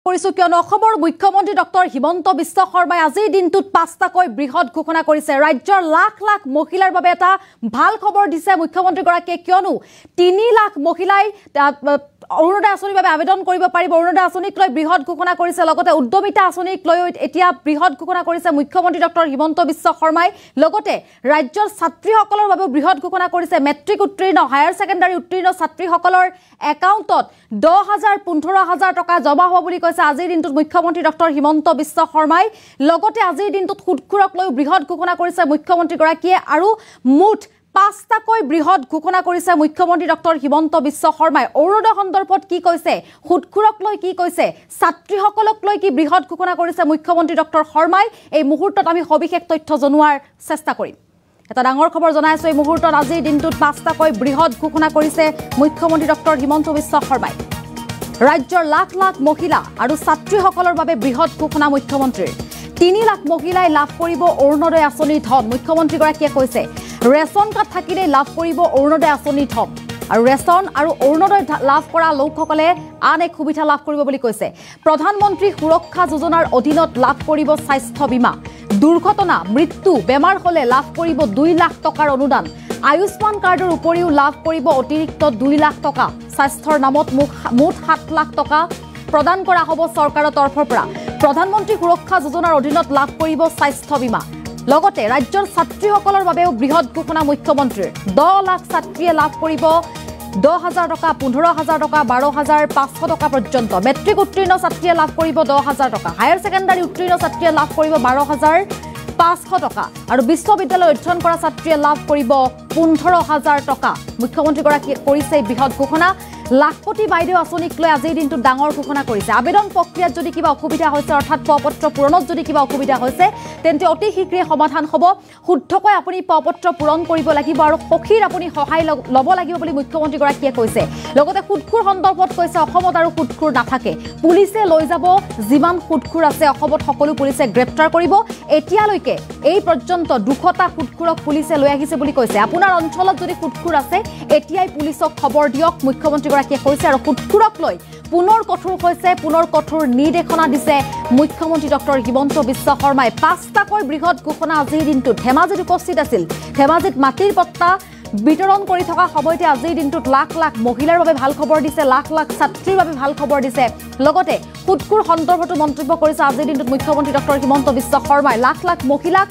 কৰিছো কিয়নো অসমৰ মুখ্যমন্ত্ৰী ডক্টৰ হিমন্ত বিশ্ব শৰ্মাই আজিৰ দিনটোত ৫টাকৈ বৃহৎ ঘোষণা কৰিছে ৰাজ্যৰ লাখ লাখ মহিলাৰ বাবে এটা ভাল খবৰ দিছে মুখ্যমন্ত্ৰী গৰাকীয়ে কিয়নো ৩ লাখ মহিলাই অৰুণোদয় আঁচনিৰ বাবে আবেদন কৰিব পাৰিব অৰুণোদয় আঁচনিক লৈ বৃহৎ ঘোষণা কৰিছে লগতে উদ্যমিতা আঁচনিক লৈ এতিয়া বৃহৎ ঘোষণা কৰিছে মুখ্যমন্ত্ৰী ডক্টৰ হিমন্ত বিশ্ব শৰ্মাই লগতে ৰাজ্যৰ ছাত্ৰীসকলৰ বাবে বৃহৎ ঘোষণা কৰিছে মেট্ৰিক উত্তীৰ্ণ হায়াৰ সেকেন্ডাৰী উত্তীৰ্ণ ছাত্ৰীসকলৰ একাউণ্টত ১০,০০০ ১৫,০০০ টকা জমা হ'ব বুলি কৈছে আজিৰ দিনটোত মুখ্যমন্ত্ৰী ডক্টৰ হিমন্ত বিশ্ব শৰ্মাই লগতে আজিৰ দিনটোত সুদখোৰক লৈ বৃহৎ ঘোষণা কৰিছে মুখ্যমন্ত্ৰী গৰাকীয়ে আৰু মুঠ ৫টাকৈ বৃহৎ ঘোষণা কৰিছে মুখ্যমন্ত্ৰী ডক্টৰ হিমন্ত বিশ্ব শৰ্মাই অৰুণোদয় সন্দৰ্ভত কি কৈছে সুদখোৰক লৈ কি কৈছে ছাত্ৰীসকলক লৈ কি বৃহৎ ঘোষণা কৰিছে মুখ্যমন্ত্ৰী ডক্টৰ শৰ্মাই এই মুহূৰ্তত আমি সবিশেষ তথ্য জনোৱাৰ চেষ্টা কৰিম এটা ডাঙৰ খবৰ জনাইছো এই মুহূৰ্তত আজিৰ দিনটোত ৫টাকৈ বৃহৎ ঘোষণা কৰিছে মুখ্যমন্ত্ৰী ডক্টৰ হিমন্ত বিশ্ব শৰ্মাই ৰাজ্যৰ লাখ লাখ মহিলা আৰু ছাত্ৰীসকলৰ বাবে বৃহৎ ঘোষণা মুখ্যমন্ত্ৰীৰ ৩ লাখ মহিলাই লাভ কৰিব অৰুণোদয় আঁচনিৰ ধন মুখ্যমন্ত্ৰীগৰাকীয়ে কৈছে ৰেচন কাৰ্ড থাকিলে লাভ কৰিব অৰুণোদয় আঁচনিৰ ধন আৰু ৰেচন আৰু অৰুণোদয় লাভ কৰা লোকসকলে আন এক সুবিধা লাভ কৰিব বুলি কৈছে প্ৰধানমন্ত্ৰী সুৰক্ষা যোজনাৰ অধীনত লাভ কৰিব স্বাস্থ্য বীমা দুৰ্ঘটনা মৃত্যু বেমাৰ হলে লাভ কৰিব ২ লাখ টকাৰ অনুদান আয়ুষ্মান কাৰ্ডৰ উপৰিও লাভ কৰিব অতিৰিক্ত ২ লাখ টকা স্বাস্থ্যৰ নামত মুঠ ৭ লাখ টকা প্ৰদান কৰা হ'ব চৰকাৰৰ তৰফৰ পৰা প্ৰধানমন্ত্ৰী সুৰক্ষা যোজনাৰ অধীনত লাভ কৰিব স্বাস্থ্য বীমা লগতে ৰাজ্যৰ ছাত্ৰীসকলৰ বাবেও বৃহৎ ঘোষণা মুখ্যমন্ত্ৰীৰ ১০ লাখ ছাত্ৰীয়ে লাভ কৰিব ১০,০০০ টকা ১৫,০০০ টকা ১২,৫০০ টকা পৰ্যন্ত মেট্ৰিক উত্তীৰ্ণ ছাত্ৰীয়ে লাভ কৰিব ১০,০০০ টকা হায়াৰ সেকেন্ডাৰী উত্তীৰ্ণ ছাত্ৰীয়ে লাভ কৰিব ১২,৫০০ টকা আৰু বিশ্ববিদ্যালয় অধ্যয়ন কৰা ছাত্ৰীয়ে লাভ কৰিব ১৫,০০০ টকা মুখ্যমন্ত্ৰীগৰাকীয়ে কৰিছে বৃহৎ ঘোষণা লাখপতি বাইদেউ আঁচনিক লৈ আজিৰ দিনটোত ডাঙৰ ঘোষণা কৰিছে আবেদন প্ৰক্ৰিয়াত যদি কিবা অসুবিধা হৈছে অৰ্থাৎ পত্ৰ পূৰণত যদি কিবা অসুবিধা হৈছে তেন্তে অতি শীঘ্ৰে সমাধান হ'ব শুদ্ধকৈ আপুনি পত্ৰ পূৰণ কৰিব লাগিব আৰু সখীৰ আপুনি সহায় ল'ব লাগিব বুলি মুখ্যমন্ত্ৰীগৰাকীয়ে কৈছে লগতে সুদখোৰ সন্দৰ্ভত কৈছে অসমত আৰু সুদখোৰ নাথাকে পুলিচে লৈ যাব যিমান সুদখোৰ আছে অসমত সকলো পুলিচে গ্ৰেপ্তাৰ কৰিব এতিয়ালৈকে এই পৰ্যন্ত ২০০টা সুদখোৰক পুলিচে লৈ আহিছে বুলি কৈছে আপোনাৰ অঞ্চলত যদি সুদখোৰ আছে এতিয়াই পুলিচক খবৰ দিয়ক মুখ্যমন্ত্ৰীগৰাকীয়ে কৈছে আৰু সুদখোৰক লৈ পুনৰ কঠোৰ হৈছে পুনৰ কঠোৰ নিৰ্দেশনা দিছে মুখ্যমন্ত্ৰী ডক্টৰ হিমন্ত বিশ্ব শৰ্মাই ৫টাকৈ বৃহৎ ঘোষণা আজিৰ দিনটোত ধেমাজিত উপস্থিত আছিল ধেমাজিত মাটিৰ পট্টা বিতৰণ কৰি থকা সময়তে আজিৰ দিনটোত লাখ লাখ মহিলাৰ বাবে ভাল খবৰ দিছে লাখ লাখ ছাত্ৰীৰ বাবে ভাল খবৰ দিছে লগতে সুদখোৰ সন্দৰ্ভতো মন্তব্য কৰিছে আজিৰ দিনটোত মুখ্যমন্ত্ৰী ডক্টৰ হিমন্ত বিশ্ব শৰ্মাই লাখ লাখ মহিলাক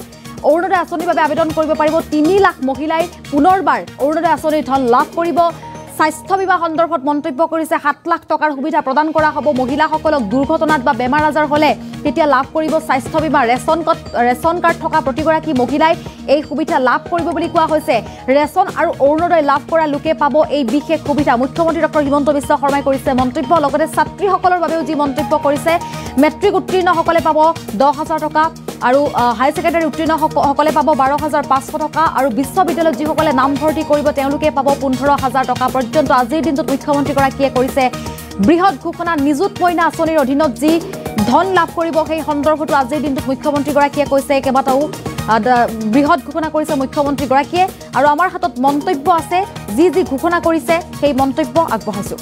অৰুণোদয় আঁচনিৰ বাবে আবেদন কৰিব পাৰিব ৩ লাখ মহিলাই পুনৰবাৰ অৰুণোদয় আঁচনিৰ ধন লাভ কৰিব স্বাস্থ্য বীমা সন্দৰ্ভত মন্তব্য কৰিছে ৭ লাখ টকাৰ সুবিধা প্ৰদান কৰা হ'ব মহিলাসকলক দুৰ্ঘটনাত বা বেমাৰ আজাৰ হ'লে তেতিয়া লাভ কৰিব স্বাস্থ্য বীমা ৰেচন কাৰ্ড থকা প্ৰতিগৰাকী মহিলাই এই সুবিধা লাভ কৰিব বুলি কোৱা হৈছে ৰেচন আৰু অৰুণোদয় লাভ কৰা লোকে পাব এই বিশেষ সুবিধা মুখ্যমন্ত্ৰী ডক্টৰ হিমন্ত বিশ্ব শৰ্মাই কৰিছে মন্তব্য লগতে ছাত্ৰীসকলৰ বাবেও যি মন্তব্য কৰিছে মেট্ৰিক উত্তীৰ্ণসকলে পাব ১০,০০০ টকা আৰু হায়াৰ সেকেন্ডাৰী উত্তীৰ্ণসকলে পাব ১২,৫০০ টকা আৰু বিশ্ববিদ্যালয়ত যিসকলে নামভৰ্তি কৰিব তেওঁলোকে পাব ১৫,০০০ টকা পৰ্যন্ত আজিৰ দিনটোত মুখ্যমন্ত্ৰীগৰাকীয়ে কৰিছে বৃহৎ ঘোষণা নিযুত মইনা আঁচনিৰ অধীনত যি ধন লাভ কৰিব সেই সন্দৰ্ভতো আজিৰ দিনটোত মুখ্যমন্ত্ৰীগৰাকীয়ে কৈছে কেইবাটাও বৃহৎ ঘোষণা কৰিছে মুখ্যমন্ত্ৰীগৰাকীয়ে আৰু আমাৰ হাতত মন্তব্য আছে যি ঘোষণা কৰিছে সেই মন্তব্য আগবঢ়াইছো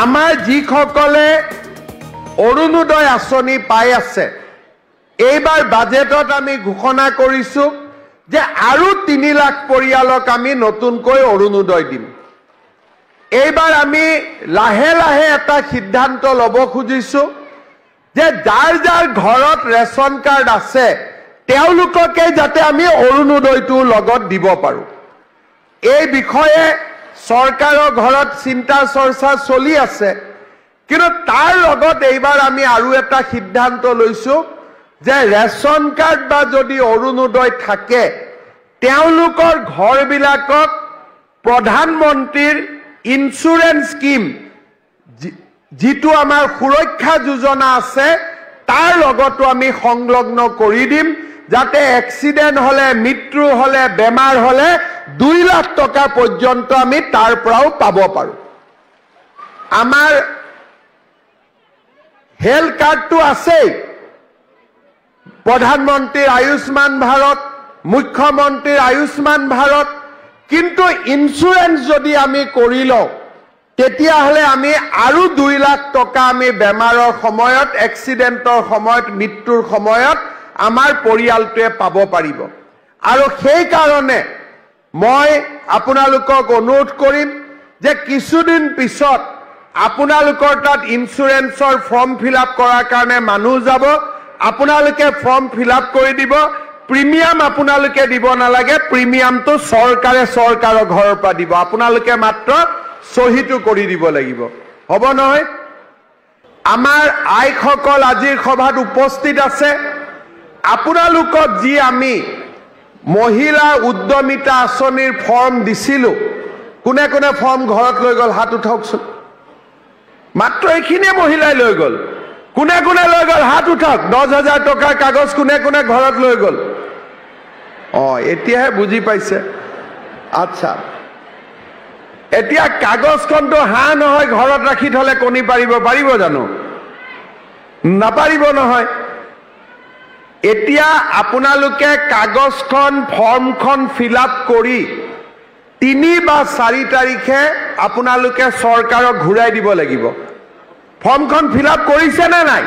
আমাৰ যিসকলে অৰুণোদয় আঁচনি পাই আছে এইবাৰ বাজেটত আমি ঘোষণা কৰিছো যে আৰু ৩ লাখ পৰিয়ালক আমি নতুনকৈ অৰুণোদয় দিম এইবাৰ আমি লাহে লাহে এটা সিদ্ধান্ত ল'ব খুজিছো যে যাৰ যাৰ ঘৰত ৰেচন কাৰ্ড আছে তেওঁলোককে যাতে আমি অৰুণোদয়টো লগত দিব পাৰো এই বিষয়ে চৰকাৰৰ ঘৰত চিন্তা চৰ্চা চলি আছে কিন্তু তাৰ লগত এইবাৰ আমি আৰু এটা সিদ্ধান্ত লৈছো যে ৰেচন কাৰ্ড বা যদি অৰুণোদয় থাকে তেওঁলোকৰ ঘৰবিলাকক প্ৰধানমন্ত্ৰীৰ ইনস্যুৰেন্স স্কিম যিটো আমাৰ সুৰক্ষা যোজনা আছে তাৰ লগতো আমি সংলগ্ন কৰি দিম যাতে এক্সিডেন্ট হলে মৃত্যু হলে বেমাৰ হলে ২ লাখ টকা পৰ্যন্ত আমি তাৰ পৰাও পাব পাৰো আমাৰ হেলথ কাৰ্ডটো আছে প্ৰধানমন্ত্ৰীৰ আয়ুষ্মান ভাৰত মুখ্যমন্ত্ৰীৰ আয়ুষ্মান ভাৰত কিন্তু ইনস্যুৰেন্স যদি আমি কৰি লওঁ তেতিয়াহ'লে আমি আৰু 2 লাখ টকা আমি বেমাৰৰ সময়ত এক্সিডেণ্টৰ সময়ত মৃত্যুৰ সময়ত আমাৰ পৰিয়ালটোৱে পাব পাৰিব আৰু সেই কাৰণে মই আপোনালোকক অনুৰোধ কৰিম যে কিছুদিন পিছত আপোনালোকৰ তাত ইন্সুৰেন্সৰ ফৰ্ম ফিলআপ কৰাৰ কাৰণে মানুহ যাব আপোনালোকে ফৰ্ম ফিলআপ কৰি দিব প্ৰিমিয়াম আপোনালোকে দিব নালাগে প্ৰিমিয়ামটো চৰকাৰৰ ঘৰৰ পৰা দিব আপোনালোকে মাত্ৰ সহিটো কৰি দিব লাগিব হ'ব নহয় আমাৰ আইসকল আজিৰ সভাত উপস্থিত আছে আপোনালোকক যি আমি মহিলা উদ্যমিতা আঁচনিৰ ফৰ্ম দিছিলো কোনে কোনে ফৰ্ম ঘৰত লৈ গল হাত উঠাওকচোন মাত্ৰ এইখিনিয়ে মহিলাই লৈ গল কোনে কোনে লৈ গল হাত উঠাওক 10,000 টকাৰ কাগজ কোনে কোনে ঘৰত লৈ গল এতিয়াহে বুজি পাইছে আচ্ছা এতিয়া কাগজখনটো হা নহয় ঘৰত ৰাখি থলে কণী পাৰিব জানো নাপাৰিব নহয় এতিয়া আপোনালোকে কাগজখন ফৰ্মখন ফিলআপ কৰি 3 বা 4 তাৰিখে আপোনালোকে চৰকাৰক ঘূৰাই দিব লাগিব ফৰ্মখন ফিলআপ কৰিছে নে নাই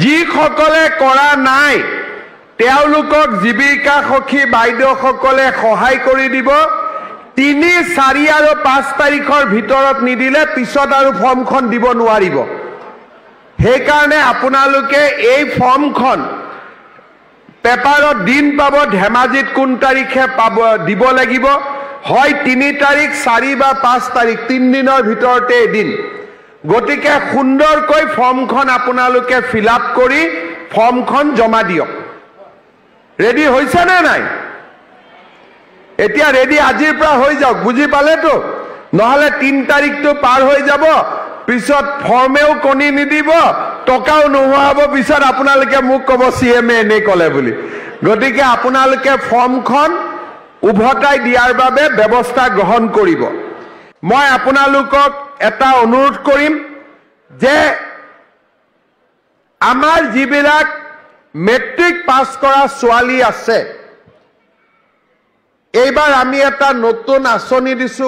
যিসকলে কৰা নাই তেওঁলোকক জীৱিকা সখী বাইদেউসকলে সহায় কৰি দিব 3, 4 আৰু 5 তাৰিখৰ ভিতৰত নিদিলে পিছত আৰু ফৰ্মখন দিব নোৱাৰিব সেইকাৰণে আপোনালোকে এই ফৰ্মখন পেপাৰত দিন পাব ধেমাজিত কোন তাৰিখে পাব দিব লাগিব হয় 3 তাৰিখ 4 বা 5 তাৰিখ 3 দিনৰ ভিতৰতে এদিন গতিকে সুন্দৰকৈ ফৰ্মখন আপোনালোকে ফিলআপ কৰি ফৰ্মখন জমা দিয়ক ৰেডি হৈছে নে নাই এতিয়া ৰেডি আজিৰ পৰা হৈ যাওক বুজি পালেতো নহলে 3 তাৰিখটো পাৰ হৈ যাব পিছত ফৰ্মেও কণী নিদিব টকাও নোহোৱা হ'ব পিছত আপোনালোকে মোক ক'ব সিএমএ এনে ক'লে বুলি গতিকে আপোনালোকে ফৰ্মখন উভতাই দিয়াৰ বাবে ব্যৱস্থা গ্ৰহণ কৰিব মই আপোনালোকক এটা অনুৰোধ কৰিম যে আমাৰ যিবিলাক মেট্ৰিক পাছ কৰা ছোৱালী আছে এইবাৰ আমি এটা নতুন আঁচনি দিছো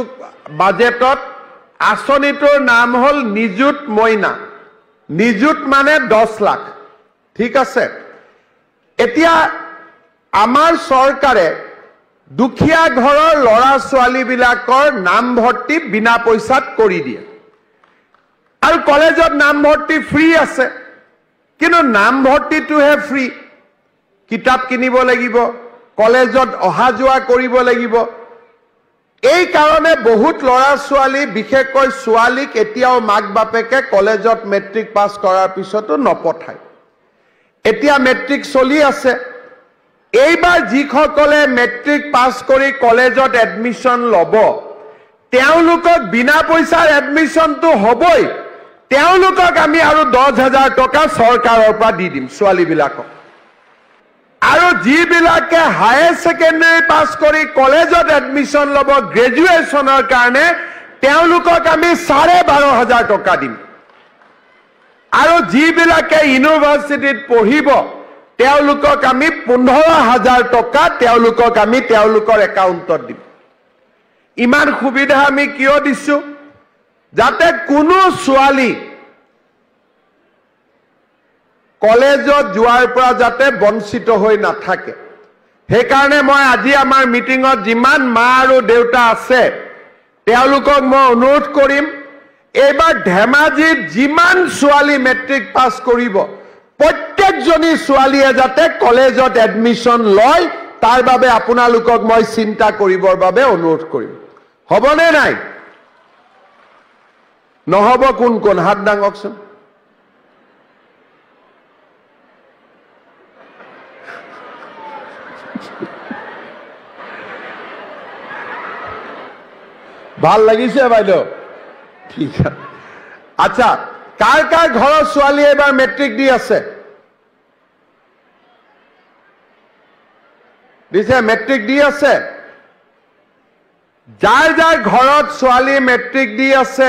বাজেটত আঁচনিটোৰ নাম হল নিযুত মইনা নিযুত মানে 10 লাখ ঠিক আছে এতিয়া আমাৰ চৰকাৰে দুখীয়া ঘৰৰ লৰা ছোৱালী বিলাকৰ নাম ভৰ্তি বিনা পইচাত কৰি দিয়ে আৰু কলেজত নাম ভৰ্তি ফ্ৰী আছে কিন্তু নাম ভৰ্তিটোহে ফ্ৰী কিতাপ কিনিব লাগিব কলেজত অহা যোৱা কৰিব লাগিব এই কাৰণে বহুত লৰা ছোৱালী বিশেষকৈ ছোৱালীক এতিয়াও মাক বাপেকে কলেজত মেট্ৰিক পাছ কৰাৰ পিছতো নপঠায় এতিয়া মেট্ৰিক চলি আছে এইবাৰ যিসকলে মেট্ৰিক পাছ কৰি কলেজত এডমিশন ল'ব তেওঁলোকক বিনা পইচাৰ এডমিশনটো হ'বই তেওঁলোকক আমি আৰু 10,000 টকা চৰকাৰৰ পৰা দি দিম ছোৱালীবিলাকক আৰু যিবিলাকে হায়াৰ সেকেন্ডাৰী পাছ কৰি কলেজত এডমিশন ল'ব গ্ৰেজুৱেচনৰ কাৰণে তেওঁলোকক আমি 12,500 টকা দিম আৰু যিবিলাকে ইউনিভাৰ্চিটিত পঢ়িব তেওঁলোকক আমি 15,000 টকা তেওঁলোকক আমি তেওঁলোকৰ একাউণ্টত দিম ইমান সুবিধা আমি কিয় দিছো যাতে কোনো ছোৱালী কলেজত যোৱাৰ পৰা যাতে বঞ্চিত হৈ নাথাকে সেইকাৰণে মই আজি আমাৰ মিটিঙত যিমান মা আৰু দেউতা আছে তেওঁলোকক মই অনুৰোধ কৰিম এইবাৰ ধেমাজিত যিমান ছোৱালী মেট্ৰিক পাছ কৰিব প্ৰত্যেকজনী ছোৱালীয়ে যাতে কলেজত এডমিশন লয় তাৰ বাবে আপোনালোকক মই চিন্তা কৰিবৰ বাবে অনুৰোধ কৰিম হ'বনে নাই নহব কোন কোন হাত দাঙকচোন ভাল লাগিছে বাইদেউ ঠিক আছে আচ্ছা কাৰ কাৰ ঘৰৰ ছোৱালী এবাৰ মেট্ৰিক দি আছে দিছে মেট্ৰিক দি আছে যাৰ যাৰ ঘৰত ছোৱালী মেট্ৰিক দি আছে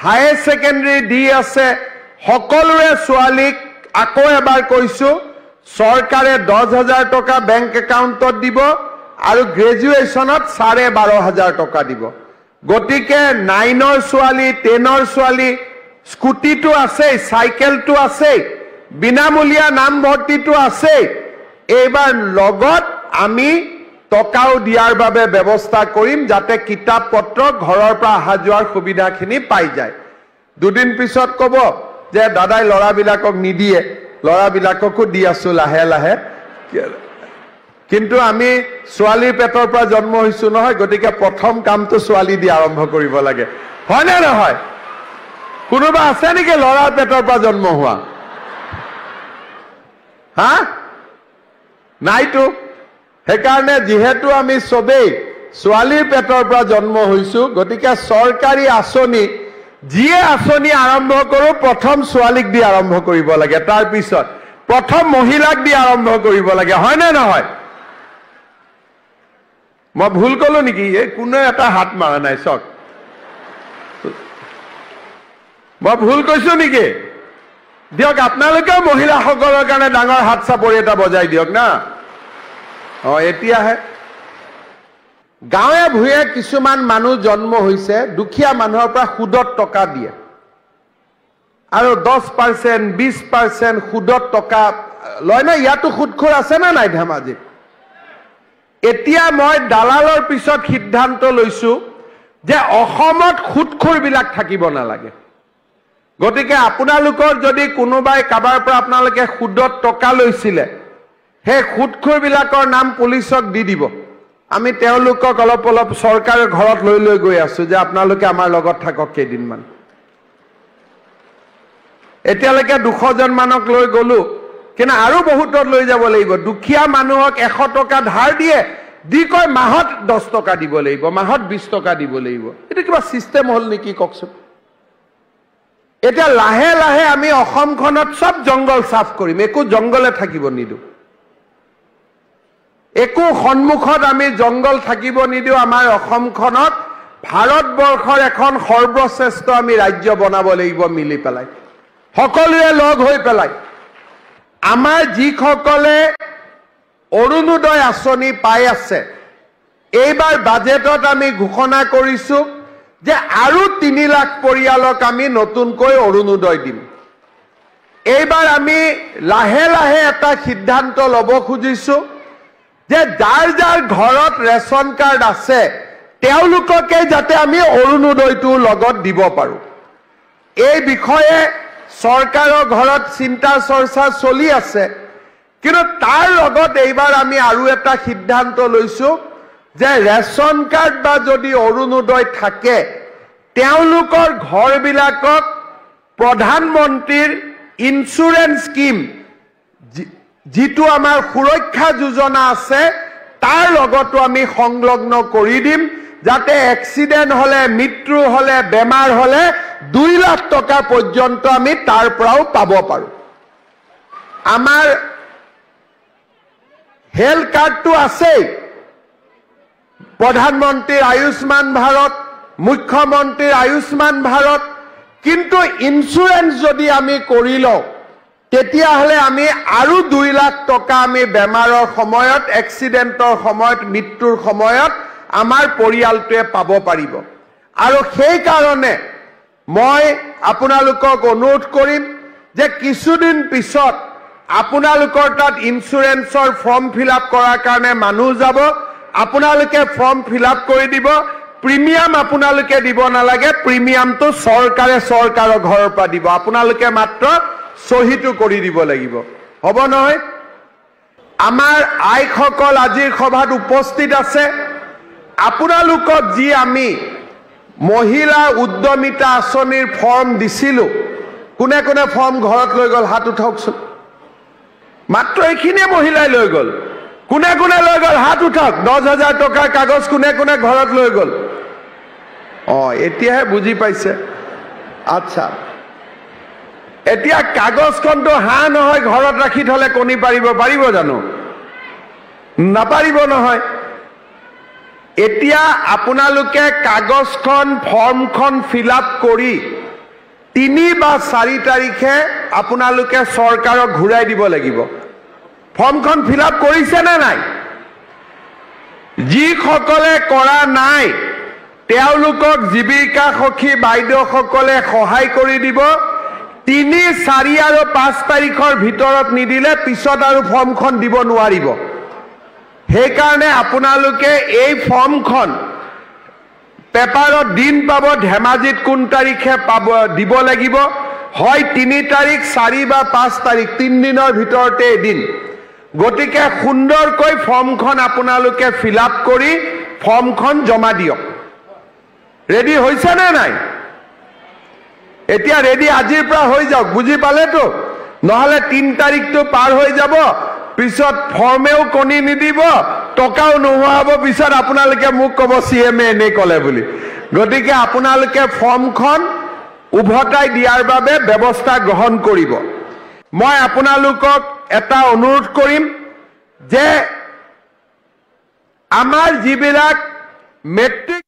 হায়াৰ সেকেন্ডাৰী দি আছে সকলোৰে ছোৱালীক আকৌ এবাৰ কৈছো চৰকাৰে 10,000 টকা বেংক একাউণ্টত দিব আৰু গ্ৰেজুৱেচনত 12,500 টকা দিব গতিকে 9ৰ ছোৱালী 10ৰ ছোৱালী স্কুটিটো আছে, চাইকেলটো আছে, বিনামূলীয়া নামভৰ্তিটো আছে। এইবাৰ লগত আমি টকাও দিয়াৰ বাবে ব্যৱস্থা কৰিম যাতে কিতাপ পত্ৰ ঘৰৰ পৰা অহা যোৱাৰ সুবিধাখিনি পাই যায়। দুদিন পিছত ক'ব যে দাদাই ল'ৰাবিলাকক নিদিয়ে, ল'ৰাবিলাককো দি আছো লাহে লাহে। কিন্তু আমি ছোৱালীৰ পেটৰ পৰা জন্ম হৈছো নহয়, গতিকে প্ৰথম কামটো ছোৱালী দি আৰম্ভ কৰিব লাগে, হয়নে নহয়? কোনোবা আছে নেকি ল'ৰাৰ পেটৰ পৰা জন্ম হোৱা? হা, নাইতো। সেইকাৰণে যিহেতু আমি চবেই ছোৱালীৰ পেটৰ পৰা জন্ম হৈছো, গতিকে চৰকাৰী আঁচনি যিয়ে আঁচনি আৰম্ভ কৰোঁ প্ৰথম ছোৱালীক দি আৰম্ভ কৰিব লাগে, তাৰপিছত প্ৰথম মহিলাক দি আৰম্ভ কৰিব লাগে, হয়নে নহয়? মই ভুল কলো নেকি? এই কোনো এটা হাত মাৰা নাই, চক মই ভুল কৈছো নেকি? দিয়ক আপোনালোকেও মহিলাসকলৰ কাৰণে ডাঙৰ হাত চাপৰি এটা বজাই দিয়ক না। এতিয়াহে গাঁৱে ভূঞে কিছুমান মানুহ জন্ম হৈছে, দুখীয়া মানুহৰ পৰা সুদত টকা দিয়ে আৰু 10% 20% সুদত টকা লয় না। ইয়াতো সুদখোৰ আছে না নাই ধেমাজিত? এতিয়া মই দালালৰ পিছত সিদ্ধান্ত লৈছো যে অসমত সুদখোৰবিলাক থাকিব নালাগে। গতিকে আপোনালোকৰ যদি কোনোবাই কাবাৰ পৰা আপোনালোকে সুদত টকা লৈছিলে, সেই সুদখোৰবিলাকৰ নাম পুলিচক দি দিব। আমি তেওঁলোকক অলপ অলপ চৰকাৰৰ ঘৰত লৈ লৈ গৈ আছো যে আপোনালোকে আমাৰ লগত থাকক কেইদিনমান। এতিয়ালৈকে 200 জন মানক লৈ গলো, কিন্তু আৰু বহুতত লৈ যাব লাগিব। দুখীয়া মানুহক 100 টকা ধাৰ দিয়ে, দি কয় মাহত 10 টকা দিব লাগিব, মাহত 20 টকা দিব লাগিব। এইটো কিবা চিষ্টেম হ'ল নেকি কওকচোন? এতিয়া লাহে লাহে আমি অসমখনত সব জংগল চাফ কৰিম, একো জংগলে থাকিব নিদিওঁ। একো সন্মুখত আমি জংগল থাকিব নিদিওঁ। আমাৰ অসমখনত ভাৰতবৰ্ষৰ এখন সৰ্বশ্ৰেষ্ঠ আমি ৰাজ্য বনাব লাগিব মিলি পেলাই, সকলোৱে লগ হৈ পেলাই। আমাৰ যিসকলে অৰুণোদয় আঁচনি পাই আছে, এইবাৰ বাজেটত আমি ঘোষণা কৰিছো যে আৰু 3 লাখ পৰিয়ালক আমি নতুনকৈ অৰুণোদয় দিম। এইবাৰ আমি লাহে লাহে এটা সিদ্ধান্ত ল'ব খুজিছো যে যাৰ যাৰ ঘৰত ৰেচন কাৰ্ড আছে তেওঁলোককে যাতে আমি অৰুণোদয়টো লগত দিব পাৰো। এই বিষয়ে চৰকাৰৰ ঘৰত চিন্তা চৰ্চা চলি আছে, কিন্তু তাৰ লগত এইবাৰ আমি আৰু এটা সিদ্ধান্ত লৈছো যে ৰেচন কাৰ্ড বা যদি অৰুণোদয় থাকে, তেওঁলোকৰ ঘৰবিলাকক প্ৰধানমন্ত্ৰীৰ ইন্সুৰেন্স স্কিম, যিটো আমাৰ সুৰক্ষা যোজনা আছে, তাৰ লগতো আমি সংলগ্ন কৰি দিম, যাতে এক্সিডেণ্ট হলে, মৃত্যু হলে, বেমাৰ হলে 2 লাখ টকা পৰ্যন্ত আমি তাৰ পৰাও পাব পাৰো। আমাৰ হেল্থ কাৰ্ডটো আছেই, প্ৰধানমন্ত্ৰীৰ আয়ুষ্মান ভাৰত, মুখ্যমন্ত্ৰীৰ আয়ুষ্মান ভাৰত, কিন্তু ইন্সুৰেন্স যদি আমি কৰি লওঁ তেতিয়াহ'লে আমি আৰু 2 লাখ টকা আমি বেমাৰৰ সময়ত, এক্সিডেণ্টৰ সময়ত, মৃত্যুৰ সময়ত আমাৰ পৰিয়ালটোৱে পাব পাৰিব। আৰু সেই কাৰণে মই আপোনালোকক অনুৰোধ কৰিম যে কিছুদিন পিছত আপোনালোকৰ তাত ইন্সুৰেন্সৰ ফৰ্ম ফিল আপ কৰাৰ কাৰণে মানুহ যাব, আপোনালোকে ফৰ্ম ফিল আপ কৰি দিব। প্ৰিমিয়াম আপোনালোকে দিব নালাগে, প্ৰিমিয়ামটো চৰকাৰে চৰকাৰৰ ঘৰৰ পৰা দিব, আপোনালোকে মাত্ৰ সহিটো কৰি দিব লাগিব, হ'ব নহয়? আমাৰ আইসকল আজিৰ সভাত উপস্থিত আছে। আপোনালোকক যি আমি মহিলা উদ্যমিতা আঁচনিৰ ফৰ্ম দিছিলো, কোনে কোনে ফৰ্ম ঘৰত লৈ গ'ল হাত উঠাওকচোন। মাত্ৰ এইখিনিয়ে মহিলাই লৈ গ'ল। কোনে কোনে লৈ গ'ল হাত উঠাওক। 10,000 টকাৰ কাগজ কোনে কোনে ঘৰত লৈ গ'ল? এতিয়াহে বুজি পাইছে। আচ্ছা, এতিয়া কাগজখনটো হাঁহ নহয়, ঘৰত ৰাখি থলে কণী পাৰিব জানো? নাপাৰিব নহয়। এতিয়া আপোনালোকে কাগজখন, ফৰ্মখন ফিল আপ কৰি 3 বা 4 তাৰিখে আপোনালোকে চৰকাৰক ঘূৰাই দিব লাগিব। ফৰ্মখন ফিল আপ কৰিছে নে নাই? যিসকলে কৰা নাই তেওঁলোকক জীৱিকা সখী বাইদেউসকলে সহায় কৰি দিব 3, 4 আৰু 5 তাৰিখৰ ভিতৰত নিদিলে পিছত আৰু ফৰ্মখন দিব নোৱাৰিব সেইকাৰণে আপোনালোকে এই ফৰ্মখন পেপাৰত দিন পাব ধেমাজিত কোন তাৰিখে পাব দিব লাগিব হয় 3 তাৰিখ 4 বা 5 তাৰিখ 3 দিনৰ ভিতৰতে এদিন গতিকে সুন্দৰকৈ ফৰ্মখন আপোনালোকে ফিল আপ কৰি ফৰ্মখন জমা দিয়ক ৰেডি হৈছে নে নাই এতিয়া ৰেডি আজিৰ পৰা হৈ যাওক বুজি পালেতো নহলে 3 তাৰিখটো পাৰ হৈ যাব পিছত ফৰ্মেও কণী নিদিব টকাও নোহোৱা হ'ব পিছত আপোনালোকে মোক ক'ব CMA এনে ক'লে বুলি গতিকে আপোনালোকে ফৰ্মখন উভতাই দিয়াৰ বাবে ব্যৱস্থা গ্ৰহণ কৰিব মই আপোনালোকক এটা অনুৰোধ কৰিম যে আমাৰ যিবিলাক মেট্ৰিক